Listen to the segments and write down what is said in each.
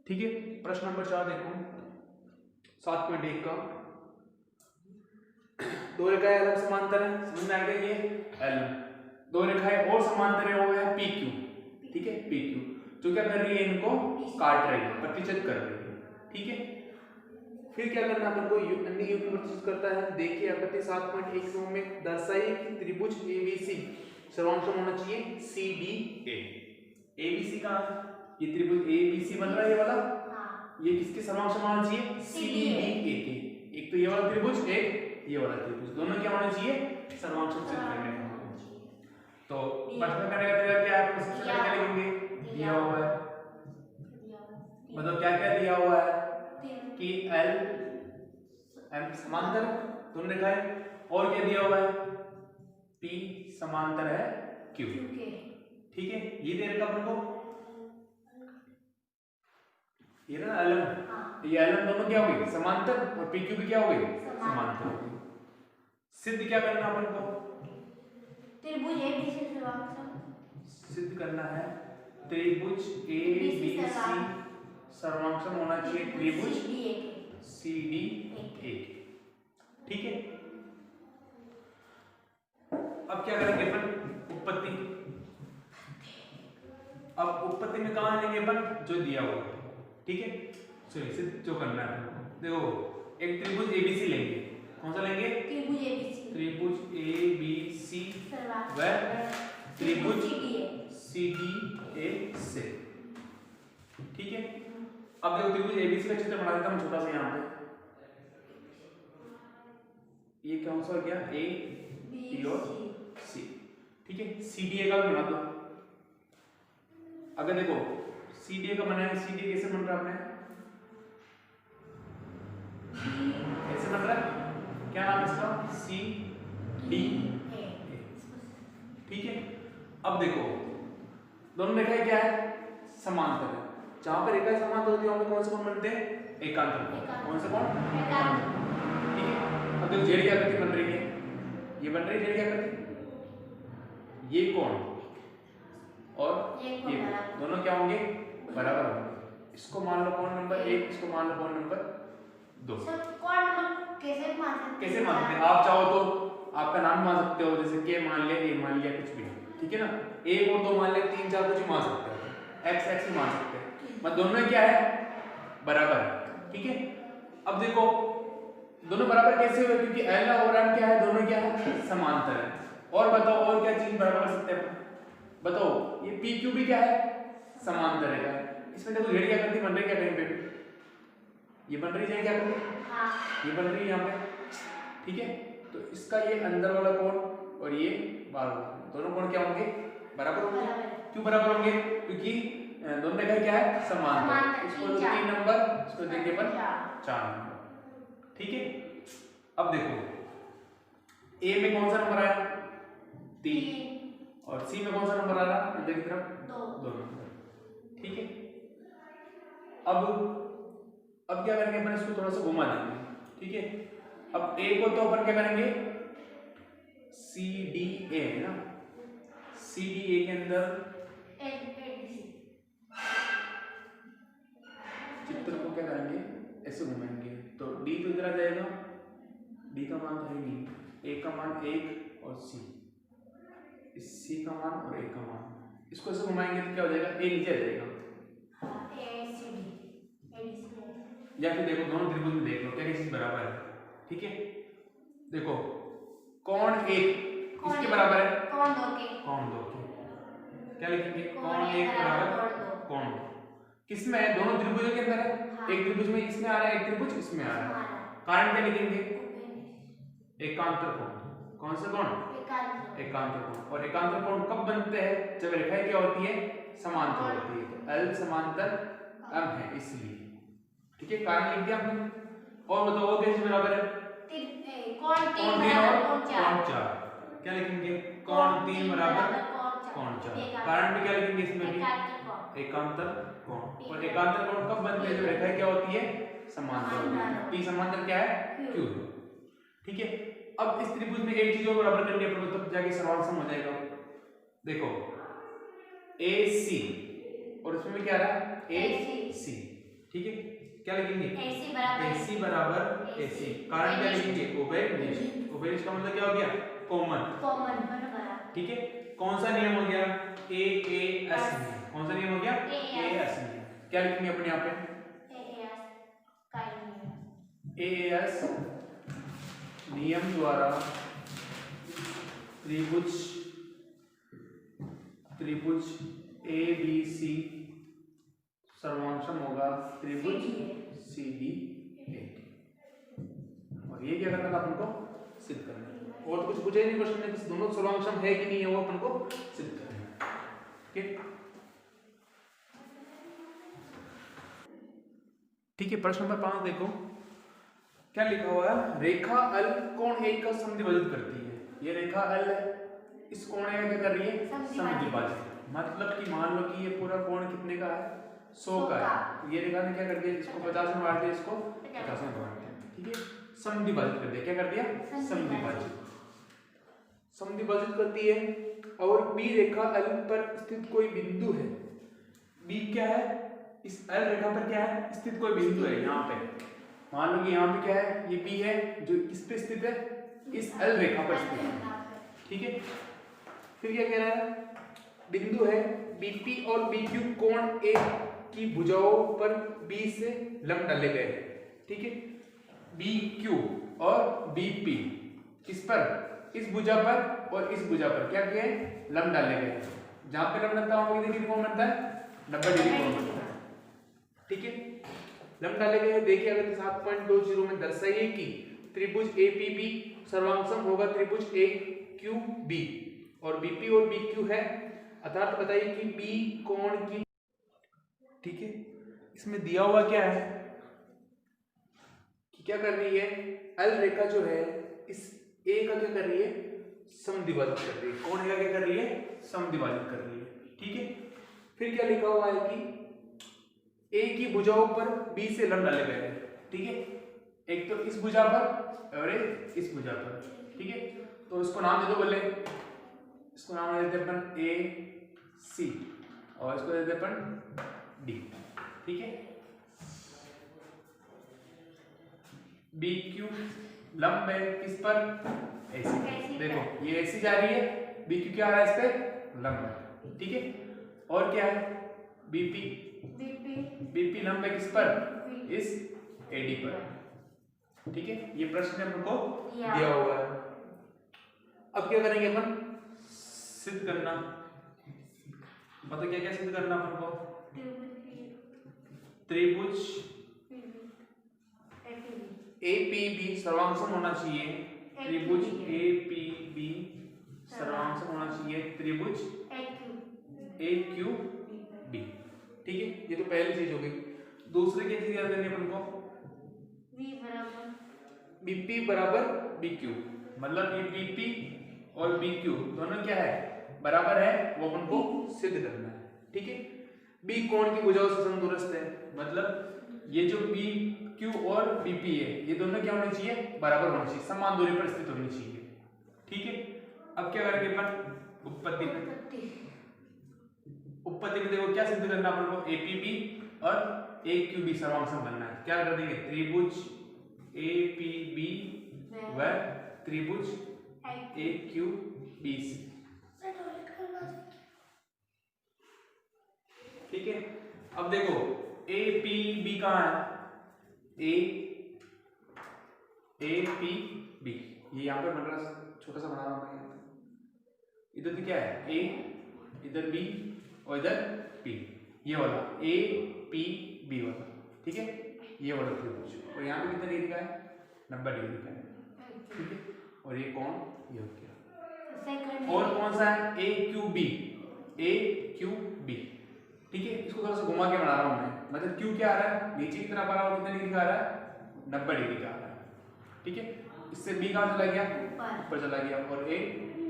ठीक है। प्रश्न नंबर 4 देखो 7.1 का, दो रेखाएं अलग समांतर है, समझ में आ गया ये L, दो रेखाएं और समांतर है वो है PQ, ठीक है PQ, जो क्या कर रही है इनको काट रही है, प्रतिच्छेद कर रही है, ठीक है। फिर क्या करना अपन को, अन्य युग्म प्रतिच्छेद करता है। देखिए आकृति 7.1 में दर्शाइए कि त्रिभुज ABC सर्वांशम होना चाहिए CDA। ABC का ये त्रिभुज ABC बन रहा है ये वाला, ये किसके सर्वांशम होना चाहिए CDA के। एक तो ये वाला त्रिभुज, एक ये वाला त्रिभुज, दोनों क्या होना चाहिए सर्वांशम सिद्ध करने हैं। तो प्रश्न करने का तरीका क्या है, आपको सबसे पहले क्या लिखेंगे, दिया हुआ है, मतलब क्या क्या दिया हुआ है कि L M समांतर दोनों रेखाएं, और क्या दिया हुआ है P समांतर है Q, ठीक है। ये दे रखा अपन को, ये ना LM, ये LM दोनों क्या हो गए समांतर, और PQ भी क्या हो गए समांतर हो गए। सिद्ध क्या करना अपन को, त्रिभुज ABC सर्वांशम सिद्ध करना है, त्रिभुज ABC सर्वांशम होना चाहिए त्रिभुज CDA, ठीक है। अब क्या करेंगे अपन, उत्पत्ति, अब उत्पत्ति में कहां लेंगे अपन, जो दिया हुआ है, ठीक है। चलिए सिद्ध जो करना है देखो, एक त्रिभुज ABC लेंगे, कौन सा लेंगे त्रिभुज ABC व त्रिभुज CDA से, ठीक है। अब देखो त्रिभुज ABC का चित्र बना देता हूं छोटा सा यहाँ पे, ये कौन सा हो गया A B और C, ठीक है। CDA का भी बना दो। अगर देखो CDA का बनाया, CDA कैसे बन रहा है अपने, कैसे बन रहा है, क्या नाम है इसका CDA, ठीक है। अब देखो दोनों रेखाएं क्या है समांतर है, जहां पर रेखाएं समांतर होती है वहां पे कौन से कोण बनते हैं एकांतर कोण, कौन से कोण एकांतर, ठीक है। अब देखो जेड की आकृति बन रही है, ये बन रही है जेड की आकृति, ये कोण और ये दोनों क्या होंगे बराबर होंगे। इसको मान लो कोण नंबर 1, इसको मान लो कोण नंबर 2। कैसे मान सकते हैं, आप चाहो तो आपका नाम मान सकते हो, जैसे के मान लिया, ए मान लिया, कुछ भी, ठीक है ना। 1 और 2 मान लिया, 3 4 कुछ मान सकते हो, x x मान सकते हैं, मतलब दोनों में क्या है बराबर है, ठीक है। अब देखो दोनों बराबर कैसे हुए, क्योंकि L और M क्या है, दोनों क्या है समांतर है। और बताओ और क्या चीज बराबर कर सकते हैं, बताओ ये PQ भी क्या है समांतर है। इसमें देखो जेड की आकृति बन रही है कहीं पे, ये बन रही है क्या ये बन रही है यहाँ पे, ठीक है। तो इसका ये अंदर वाला कोण और ये बाहर वाला कोण, दोनों कोण क्या होंगे बराबर होंगे। क्यों बराबर होंगे, क्योंकि दोनों रेखाएं क्या है समांतर, इसको 3 नंबर, इसको देखिए पर 4 नंबर, ठीक है। अब देखो A में कौन सा नंबर आया 3 और C में कौन सा नंबर आ रहा है अंदर की तरफ 2 नंबर, ठीक है। अब क्या करेंगे अपन, इसको थोड़ा सा घुमा देंगे, ठीक है। अब A को तो अपन क्या करेंगे CDA है ना, CDA के अंदर चित्र को क्या करेंगे ऐसे घुमाएंगे, तो D तो इधर आ जाएगा, D का मान है नहीं, A का मान 1 और C का मान और A का मान, इसको ऐसे घुमाएंगे तो क्या हो जाएगा A नीचे आ जाएगा, या फिर देखो दोनों त्रिभुज में देख लो क्या चीज बराबर है, ठीक है। देखो कोण 1 किसके बराबर है, कोण 2 के, क्या लिखेंगे कोण 1 बराबर कोण 2, किसमें है दोनों त्रिभुजों के अंदर है, एक त्रिभुज में इसमें आ रहा है, एक त्रिभुज इसमें आ रहा है, कारण क्या लिखेंगे एकांतर कोण, कौन सा कोण एकांतर कोण। और एकांतर कोण कब बनते हैं, जब रेखाएं क्या होती है समांतर होती है, तो L समांतर M है इसलिए, ठीक है, कारण लिख दिया हमने। और बताओ वो कैसे बराबर है, कोण 3 और कोण 4, क्या लिखेंगे कोण 3 बराबर कोण 4, कारण भी क्या लिखेंगे इसमें भी एकांतर कोण। और एकांतर कोण कब बनते हैं, जब रेखाएं क्या होती है समांतर होती है, P समांतर क्या है Q, ठीक है। अब इस त्रिभुज में एक चीज और बराबर करनी है अपन को, तब जाके सर्वांशम हो जाएगा। देखो AC और इसमें भी क्या आ रहा है AC, ठीक है, क्या लिखेंगे AC बराबर AC बराबर AC। कारण क्या लिखेंगे उभयनिष्ठ। उभयनिष्ठ का मतलब क्या हो गया कॉमन। कॉमन बराबर, ठीक है, कौन सा नियम हो गया AAS नियम। कौन सा नियम हो गया AAS नियम। क्या लिखेंगे अपन यहाँ पे AAS नियम द्वारा त्रिभुज ABC सर्वांशम होगा त्रिभुज CDA। और ये क्या करना था अपन को सिद्ध करना, और कुछ पूछा ही नहीं क्वेश्चन में, दोनों सर्वांशम है कि नहीं है वो अपन को सिद्ध करना है। ठीक है, प्रश्न नंबर 5 देखो क्या लिखा हुआ है। रेखा L कोण A का समद्विभाजित करती है। ये रेखा L है, इस कोण A का क्या कर रही है समद्विभाजित। मतलब कि मान लो कि ये पूरा कोण कितने का है 100 का है, ये रेखा ने क्या कर दिया इसको 50 में बांट दिया, इसको 50 में बांट दिया। ठीक है, समद्विभाजित कर दिया। क्या कर दिया समद्विभाजित करती है। और B रेखा L पर स्थित कोई बिंदु है। B क्या है, इस L रेखा पर क्या है स्थित कोई बिंदु है। यहाँ पे मान लो कि यहाँ पे क्या है ये B है जो किस पे स्थित है इस L रेखा पर स्थित है। ठीक है, फिर क्या कह रहा है बिंदु है BP और BQ कोण A की भुजाओं पर B से लंब डाले गए हैं। ठीक है, BQ और BP किस पर इस भुजा पर और इस भुजा पर क्या किए लंब डाले गए हैं। जहां पे लंब लगता है वहां कितनी डिग्री कोण बनता है 90 डिग्री कोण बनता है। ठीक है, लंब डाले गए हैं। देखिए अगर 7.20 में दर्शाइए कि त्रिभुज APB सर्वांशम होगा त्रिभुज AQB और BP और BQ है, अर्थात बताइए कि B कोण की। ठीक है, इसमें दिया हुआ क्या है कि क्या कर रही है L रेखा जो है इस A का क्या कर रही है समद्विभाजित कर रही है। कोण A का क्या कर रही है समद्विभाजित कर रही है। ठीक है, फिर क्या लिखा हुआ है कि A की भुजाओं पर B से लंब डाले गए हैं। ठीक है, एक तो इस भुजा पर और एक इस भुजा पर। ठीक है, तो इसको नाम दे दो बोले, इसको नाम दे देते अपन AC और इसको दे देते अपन D। ठीक है, BQ लंब है किस पर AC। देखो ये AC जा रही है, BQ क्या आ रहा है इस पे लंब है। ठीक है, और क्या है BP लंब है किस पर इस AD पर। ठीक है, ये प्रश्न अपन को दिया हुआ है। अब क्या करेंगे अपन सिद्ध करना, मतलब क्या क्या सिद्ध करना अपन को त्रिभुज APB सर्वांशम होना चाहिए। त्रिभुज APB सर्वांशम होना चाहिए त्रिभुज AQB। ठीक है, ये तो पहली चीज हो गई। दूसरी क्या चीज याद करनी है अपन को BP बराबर BQ, मतलब ये BP और BQ दोनों क्या है बराबर है, वो अपन को सिद्ध करना है। ठीक है, B कोण की भुजाओं से समदूरस्थ है, मतलब ये जो BQ और BP है ये दोनों क्या होने चाहिए बराबर होने चाहिए, समान दूरी पर स्थित होनी चाहिए। ठीक है, अब क्या करेंगे अपन उत्पत्ति में देखो क्या सिद्ध करना अपन को APB और AQB सर्वांशम करना है। क्या कर देंगे त्रिभुज APB व त्रिभुज AQB। ठीक है, अब देखो APB कहाँ है APB ये यहाँ पे बन रहा छोटा सा बना रहा हूँ। इधर भी क्या है A, इधर B और इधर P, ये वाला APB वाला। ठीक है, ये वाला त्रिभुज, और यहाँ पे कितना डिग्री का है 90 डिग्री का है। ठीक है, और ये कौन ये हो गया। और कौन सा है AQB। ठीक है, इसको थोड़ा सा घुमा के बना रहा हूँ मैं, मतलब Q क्या आ रहा है नीचे की तरफ आ रहा है, कितना डिग्री का आ रहा है 90 डिग्री का आ रहा है। ठीक है, इससे B कहाँ चला गया ऊपर चला गया और A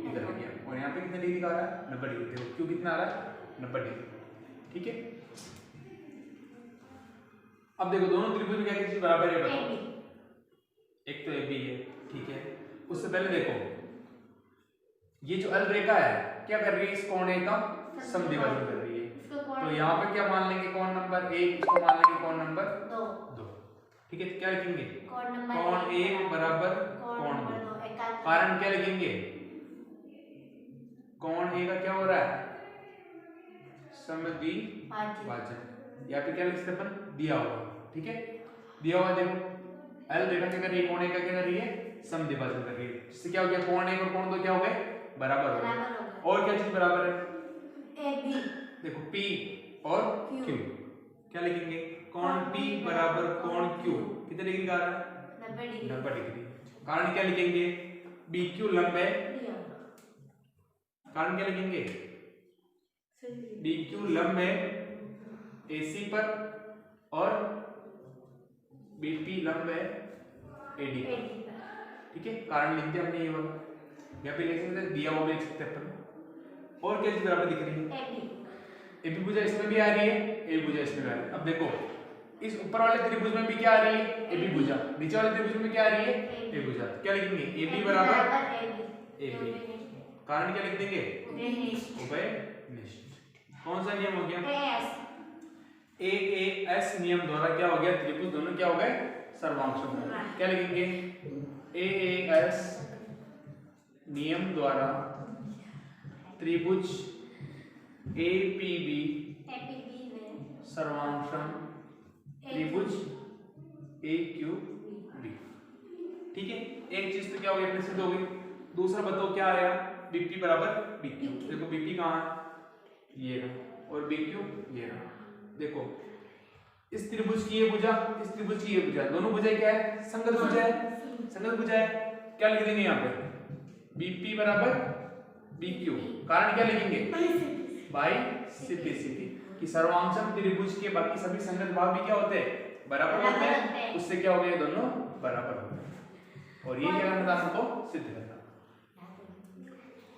इधर आ गया, और यहाँ पे कितना डिग्री का आ रहा है 90 डिग्री। देखो Q कितना आ रहा है 90 डिग्री। ठीक है, अब देखो दोनों त्रिभुज में क्या चीज बराबर है बताओ। एक तो AB है। ठीक है, उससे पहले देखो ये जो L रेखा है क्या कर रही है इस कोण A का समद्विभाजन कर रही है। तो यहाँ पे क्या मान लेंगे कौन नंबर 1, इसको मान लेंगे कौन नंबर 2। 2। ठीक है, क्या लिखेंगे कौन नंबर कौन 1 बराबर कौन 2। कारण क्या लिखेंगे कौन ए का क्या हो रहा है समद्विभाजन, या फिर क्या लिख सकते अपन दिया हुआ। ठीक है, दिया हुआ देखो एल देखा क्या कर रही है कौन ए का क्या कर रही है समद्विभाजन कर रही है, जिससे क्या हो गया कौन 1 और कौन 2 क्या हो गए बराबर हो गए। और क्या चीज बराबर है ए बी देखो P और Q, क्या लिखेंगे कौन P बराबर कौन Q कितने डिग्री का आ रहा है 90 डिग्री। कारण क्या लिखेंगे BQ लंब है, कारण क्या लिखेंगे BQ लंब है AC पर और BP लंब है AD पर। ठीक है, कारण लिख दिया हमने ये वाला, या फिर लिख सकते दिया हुआ भी लिख सकते अपन। और क्या चीज बराबर दिख रही है AB भुजा इसमें भी आ रही है AB भुजा इसमें भी आ रही है। अब देखो इस ऊपर वाले त्रिभुज में भी क्या आ रही है AB भुजा, नीचे वाले त्रिभुज में क्या आ रही है AB भुजा, क्या लिखेंगे AB बराबर AB, कारण क्या लिख देंगे उभयनिष्ठ। कौन सा नियम हो गया AAS नियम द्वारा क्या हो गया त्रिभुज दोनों क्या हो गए सर्वांश। क्या लिखेंगे AAS नियम द्वारा त्रिभुज APB सर्वांशम त्रिभुज AQB। ठीक है, एक चीज तो क्या हो गई अपने सिद्ध हो गई। दूसरा बताओ क्या आया BP बराबर BQ। देखो BP कहाँ है ये रहा और BQ ये रहा। देखो इस त्रिभुज की ये भुजा इस त्रिभुज की ये भुजा, दोनों भुजाएं क्या है संगत भुजा है, संगत भुजा है। क्या लिख देंगे यहाँ पे BP बराबर BQ, कारण क्या लिखेंगे बाइसेप्टिसिटी कि सर्वांशम त्रिभुज के बाकी सभी संगत भाग भी क्या होते हैं बराबर होते हैं, उससे क्या हो गया दोनों बराबर होते हैं। और ये क्या करना था हमको सिद्ध करना।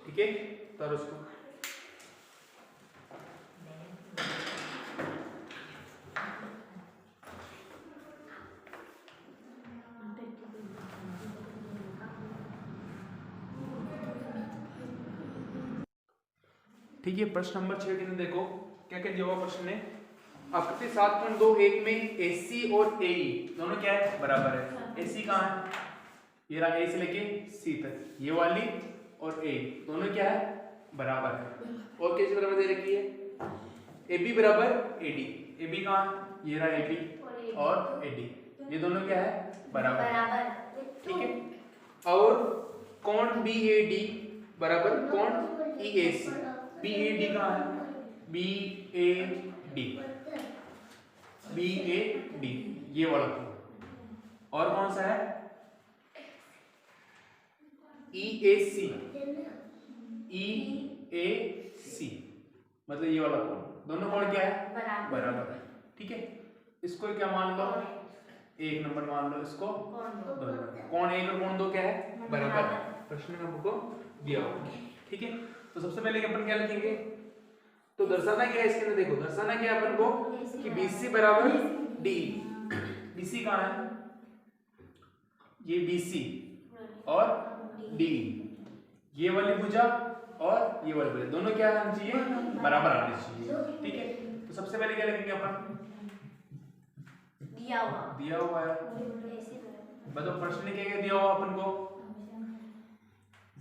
ठीक है, तो उसको ठीक है, प्रश्न नंबर 6 के अंदर देखो क्या क्या दिया हुआ प्रश्न ने। आकृति 7.21 में AC और AE दोनों क्या है बराबर है। AC कहाँ है ये रहा, A से लेके C तक, ये वाली और A दोनों क्या है बराबर है। और कैसे बराबर दे रखी है AB बराबर AD, AB कहाँ है ये रहा AB और AD, ये दोनों क्या है बराबर। ठीक है, और कोण BAD बराबर कोण EAC, BAD कहाँ है BAD ये वाला कोण। और कौन सा है EAC मतलब ये वाला कोण, दोनों कोण क्या है बराबर है। ठीक है, इसको क्या मान लो 1 नंबर मान लो, इसको 2 नंबर। कोण 1 और कोण 2 क्या है बराबर, प्रश्न में हमको दिया हुआ। ठीक है, तो सबसे पहले अपन क्या लिखेंगे तो दर्शाना क्या है इसके अंदर, देखो दर्शाना क्या है अपन को कि BC बराबर DE। BC कहाँ है ये BC और DE, ये वाली भुजा और ये वाली भुजा दोनों क्या आना चाहिए बराबर आने चाहिए। ठीक है, तो सबसे पहले क्या लिखेंगे अपन दिया हुआ है, बताओ प्रश्न में क्या दिया हुआ अपन को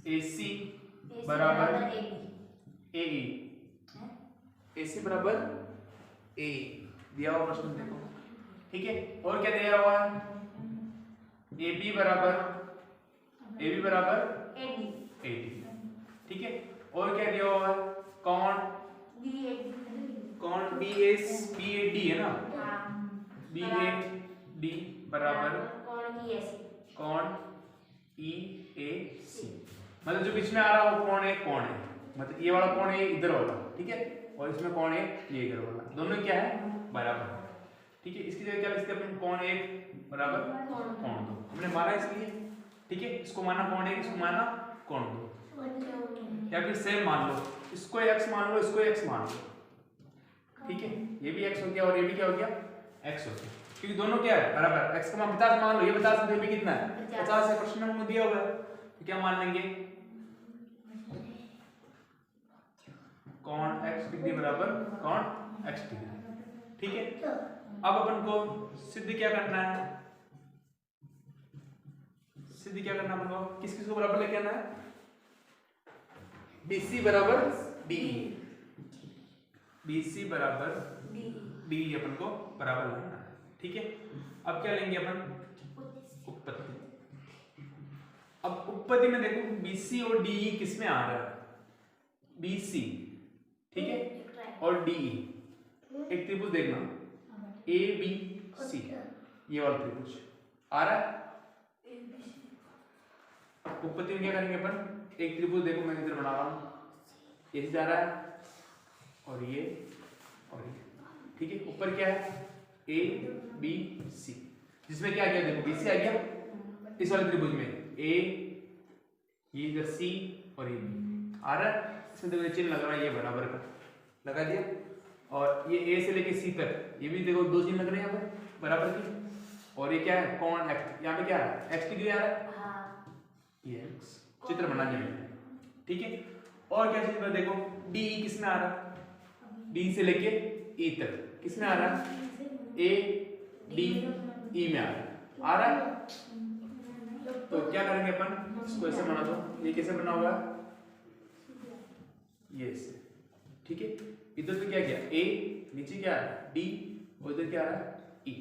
AC बराबर AE, AC बराबर AE दिया हुआ प्रश्न देखो। ठीक है, और क्या दिया हुआ है AB बराबर AD। ठीक है, और क्या दिया हुआ है कोण BAD है ना, BAD बराबर कोण EAC, मतलब जो बीच में आ रहा है वो कोण है, मतलब ये वाला कोण है इधर वाला। ठीक है, और इसमें कोण है ये इधर वाला, दोनों क्या है बराबर। ठीक है, इसकी जगह क्या लिखते हैं अपन कोण 1 बराबर कोण 2, हमने माना इसलिए। ठीक है, इसको माना कोण 1 इसको माना कोण 2, या फिर सेम मान लो, इसको x मान लो इसको x मान लो। ठीक है, ये भी x हो गया और ये भी क्या हो गया x हो गया, क्योंकि दोनों क्या है बराबर। x का मान 50 मान लो, ये 50 तो ये भी कितना है 50 है, प्रश्न में दिया हुआ है। तो क्या मान लेंगे कोण x डिग्री बराबर कोण x डिग्री। ठीक है, अब अपन को सिद्ध क्या करना है, सिद्ध क्या करना अपन को, किस किस को बराबर लेके आना है, BC बराबर DE, BC बराबर DE अपन को बराबर लेना है। ठीक है, अब क्या लेंगे अपन, उत्पत्ति। अब उत्पत्ति में देखो BC और DE किस में आ रहा है, BC ठीक है और DE, एक त्रिभुज देखना ABC, ये वाला त्रिभुज आ रहा है। उत्पत्ति में क्या करेंगे अपन, एक त्रिभुज देखो मैं इधर बना रहा हूं, ये जा रहा है और ये, ठीक है, ऊपर क्या है ABC, जिसमें क्या गया देखो BC आ गया, इस वाले त्रिभुज में A, ये इधर C और ये B आ रहा है, इसमें देखो चिन्ह लग रहा है, ये बराबर का लगा दिया, और ये A से लेके C तक ये भी देखो दो चिन्ह लग रहे हैं यहाँ पर बराबर की, और ये क्या है कोण x, यहाँ पे क्या है x डिग्री आ रहा है, ये x चित्र बनाने में। ठीक है, और क्या चीज पर देखो DE किस में आ रहा है, D से लेके E तक किस में आ रहा है, ADE में आ रहा है। तो क्या करेंगे अपन, इसको ऐसे बना दो, ये कैसे बना हुआ है, ये ऐसे। ठीक है, इधर तो क्या किया A, नीचे क्या आ रहा है D, और इधर क्या आ रहा है E।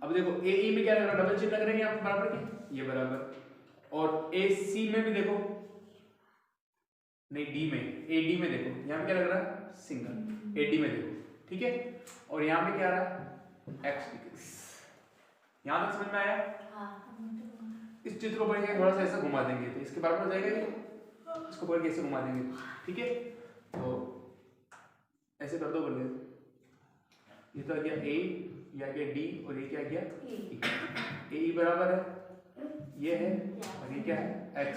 अब देखो AE में क्या लग रहा है, डबल चिन्ह लग रहे हैं यहाँ बराबर के, ये बराबर, और AC में भी देखो, नहीं D में, AD में देखो यहाँ पे क्या लग रहा है सिंगल, AD में देखो। ठीक है, और यहाँ पे क्या आ रहा है x डिग्री। यहाँ तक समझ में आया? इस चित्र को पढ़ के थोड़ा सा ऐसा घुमा देंगे तो इसके बराबर हो जाएगा ये, इसको पढ़ के ऐसे घुमा देंगे। ठीक है, तो ऐसे कर दो बोले, ये तो आ गया A, ये आ गया D और ये क्या आ गया E। AE बराबर है, ये है और ये क्या है x।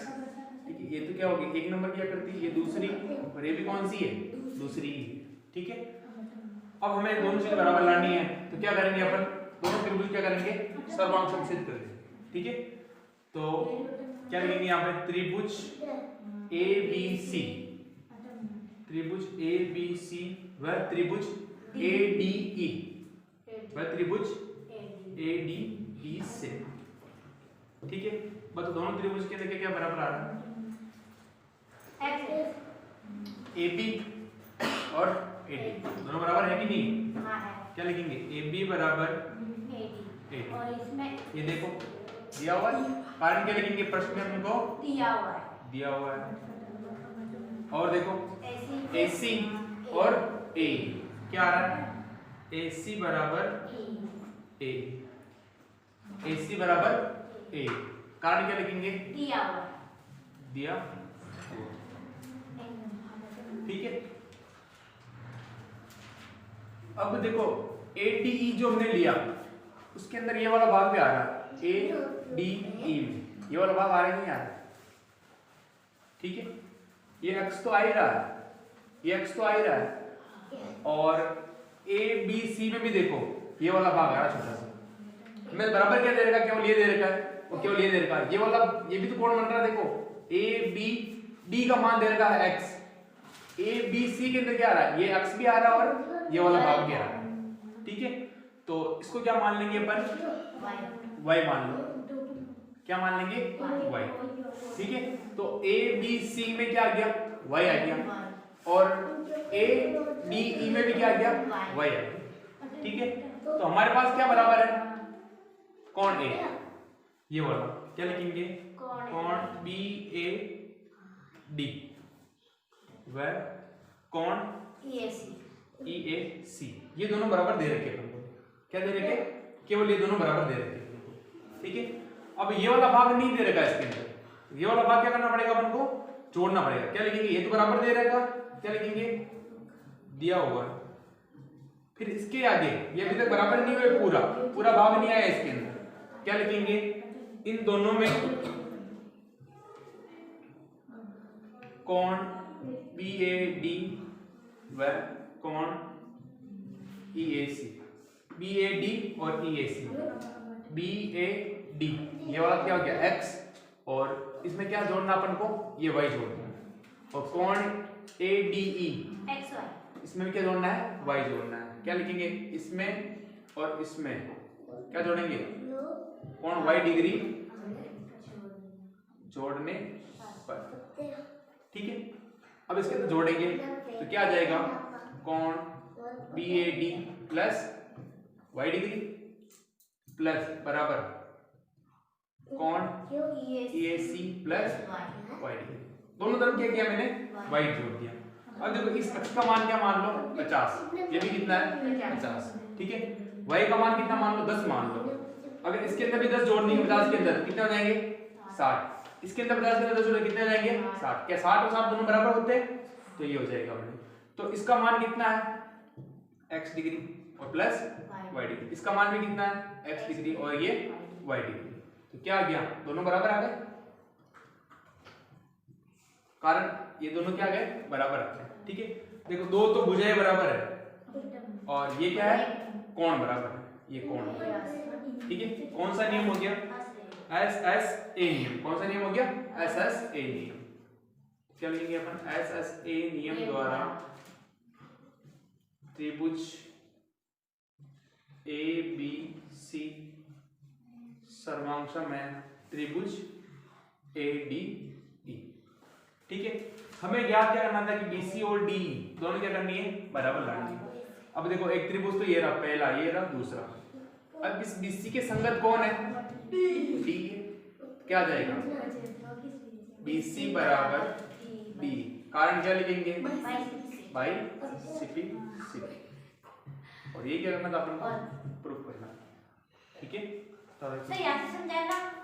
ठीक है, ये तो क्या होगी एक नंबर क्या करती है, ये दूसरी, और ये भी कौन सी है दूसरी ही। ठीक है, अब हमें दोनों चीजें बराबर लानी है, तो क्या करेंगे अपन, दोनों त्रिभुज क्या करेंगे सर्वांग समसिद्ध करेंगे। ठीक है, तो क्या लिखेंगे यहाँ पे, त्रिभुज ABC, त्रिभुज ABC व त्रिभुज ADE, व त्रिभुज ADE से। ठीक है, बस दोनों त्रिभुज के अंदर क्या बराबर आ रहा है, AB और AD दोनों बराबर है कि नहीं? हाँ है। क्या लिखेंगे AB बराबर AD, और इसमें ये देखो दिया हुआ है, कारण क्या लिखेंगे प्रश्न में हमको दिया हुआ है, और देखो AC और A क्या आ रहा है, AC बराबर A, AC बराबर A, कारण क्या लिखेंगे दिया। ठीक है, अब देखो ADE जो हमने लिया उसके अंदर ये वाला भाग भी आ रहा है, ADE में ये वाला भाग आ रहा है नहीं आ रहा। ठीक है, ये x तो आ ही रहा है, ये x तो आ ही रहा है, और ABC में भी देखो ये वाला भाग आ रहा है छोटा सा, हमें बराबर क्या दे रखा, केवल ये दे रखा है और केवल ये दे रखा है, ये वाला ये भी तो कोण बन रहा है। देखो ABD का मान दे रखा है x, ABC के अंदर क्या आ रहा है, ये x भी आ रहा है और ये वाला भाग भी आ रहा है। ठीक है, तो इसको क्या मान लेंगे अपन, y मान लो, क्या मान लेंगे y। ठीक है, तो ABC में क्या आ गया y आ गया, और ADE में भी क्या आ गया y आ गया। ठीक है, तो हमारे पास क्या बराबर है, कोण A, ये वाला क्या लिखेंगे कोण BAD व कोण EAC, ये दोनों बराबर दे रखे हैं, क्या दे रखे, केवल ये दोनों बराबर दे रखे हैं। ठीक है, अब ये वाला भाग नहीं दे रखा इसके अंदर, ये वाला भाग क्या करना पड़ेगा अपन को, जोड़ना पड़ेगा। क्या लिखेंगे, ये तो बराबर दे रखा, क्या लिखेंगे दिया हुआ, फिर इसके आगे ये अभी तक बराबर नहीं हुए, पूरा पूरा भाग नहीं आया इसके अंदर, क्या लिखेंगे इन दोनों में कोण BAD व कोण EAC, BAD और EAC, BAD ये वाला क्या हो गया x, और इसमें क्या जोड़ना अपन को, ये y जोड़ना, और कोण ADE इसमें भी क्या जोड़ना है, y जोड़ना है। क्या लिखेंगे, इसमें और इसमें क्या जोड़ेंगे, कोण y डिग्री जोड़ने पर, ठीक है। अब इसके अंदर जोड़ेंगे तो क्या आ जाएगा, कोण BAD plus y degree plus बराबर कोण EAC प्लस y डिग्री। दोनों तरफ क्या किया मैंने, y जोड़ दिया। अब देखो इस x का मान क्या मान लो 50, ये भी कितना है 50, ठीक है। y का मान कितना मान लो 10 मान लो। अगर इसके अंदर भी 10 जोड़नी है 50 के अंदर कितने हो जाएंगे 60, इसके अंदर 50 के अंदर 10 जोड़े कितने हो जाएंगे 60। क्या 60 और 60 दोनों बराबर होते हैं, तो ये हो जाएगा मैंने। तो इसका मान कितना है x डिग्री और प्लस y डिग्री, इसका मान भी कितना है x डिग्री और ये y डिग्री। तो क्या आ गया, दोनों बराबर आ गए, कारण ये दोनों क्या आ गए बराबर आ गए, ठीक है। देखो दो तो भुजाएं बराबर है और ये क्या है कोण बराबर है, ये कोण है, ठीक है। कौन सा नियम हो गया, SSA नियम। कौन सा नियम हो गया, SSA नियम। क्या लिखेंगे अपन, SSA नियम द्वारा त्रिभुज ABC सर्वांश में त्रिभुज ADE, ठीक है। हमें ज्ञात क्या करना था कि BC और DE दोनों क्या करनी है, बराबर लानी है। अब देखो एक त्रिभुज तो ये रहा पहला, ये रहा दूसरा। अब इस BC के संगत कौन है, D। क्या आ जाएगा, BC बराबर D, कारण क्या लिखेंगे बाई CP। और ये क्या करना था अपन को, प्रूफ करना, ठीक है। सही आपसे समझाया ना।